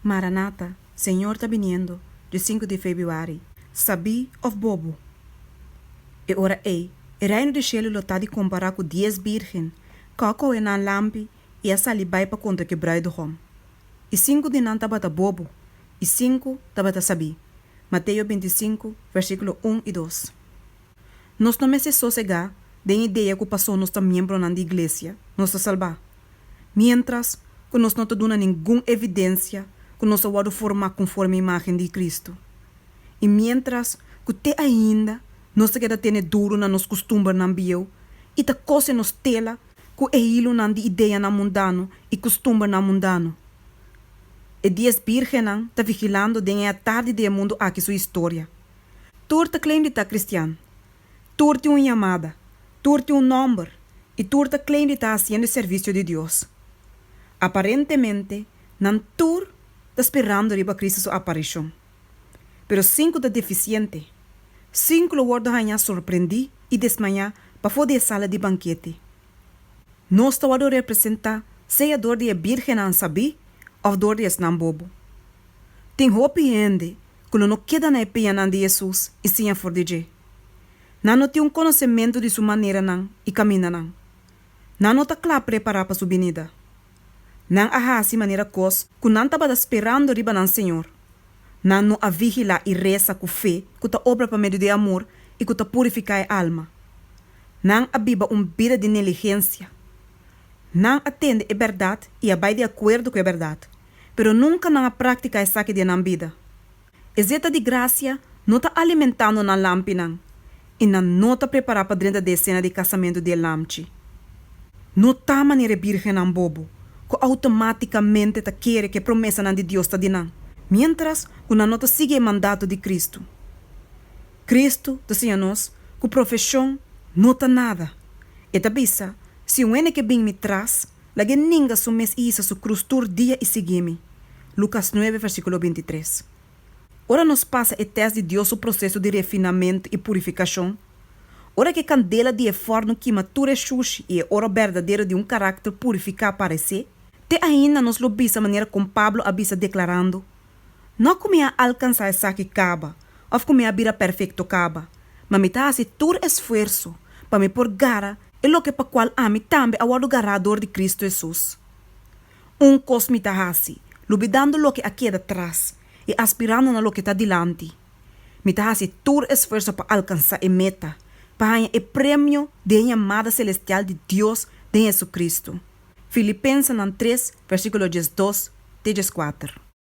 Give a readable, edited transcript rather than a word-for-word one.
Maranata, Senhor está vindo, de 5 de fevereiro. Sabi of bobo. E ora e reino de cielo está de comparar com 10 virgem, kako en an lampi e a salibai pa contra quebrado hom. E 5 de nan tabata bobo, e 5 tabata sabi. Mateus 25, versículo 1 e 2. Nós não me se sossegar de ideia que passou nossa membro na igreja, nossa salvar. Mientras que nós não damos nenhuma evidência que nós vamos formar conforme a imagem de Cristo. E mientras que te ainda nós queda ter duro na nos costumes na bio e ta cose nos tela que é hilo na de ideia na mundano e costume na mundano. E 10 virgem ta vigilando de a tarde de mundo aqui sua história. Tu ta claim de ta cristiano. Tu te uma chamada. Tu te número. E tu ta claim de ta haciendo serviço de Deus. Aparentemente, nan tu ta esperando riba Cristo sua aparição. Pero 5 da deficiente. 5 lo wordo hanha surpreendi e desmanhar para poder sala de banquete. Nós estamos a representar seja dor de virgem an sabi ou dor de esnan bobo. Tem hope ainda que não queda na epia de Jesus e sim for de não tem conhecimento de sua maneira não e camina não. Não está claro preparar para sua vinda. Não há maneira cos que não estava esperando riba não Senhor. Não a vigilar e reza com fé que está obra para meio de amor e que está purificar a alma. Não a biba vida de negligência. Não atende a verdade e vai de acordo com a verdade. Pero nunca não a prática é saque de não vida. Exeta de graça não está alimentando na lâmpada e não está preparado para dentro da cena de casamento de lamchi. Não está maneira virgem não bobo, que automaticamente está querer que a promessa de Deus está dinam. Mientras que não está sigue o mandato de Cristo. Cristo dizia nós que a profissão não está nada. E tabisa, se o ene que bem me traz, lage ninga sumes isa su cruz tur dia e seguime. Lucas 9, versículo 23. Ora nos passa o teste de Deus o processo de refinamento e purificação. Ora que candela de forno que matura xuxi e ora verdadeiro de carácter purificar para si, te ainda nos lobisa a maneira como Pablo avisa declarando: não como a alcançar essa que caba, ou como a vida perfeito caba, mas me dá assim todo esforço para me pôr gara e lo que para qual a mim também ao adorador de Cristo Jesus. Cos me dá assim, lubidando lo que aqui atrás e aspirando na lo que está dilante. Me dá assim todo esforço para alcançar a meta, para ganhar o prêmio de chamada celestial de Deus de Jesus Cristo. Filipenses 3, versículo 12, 4.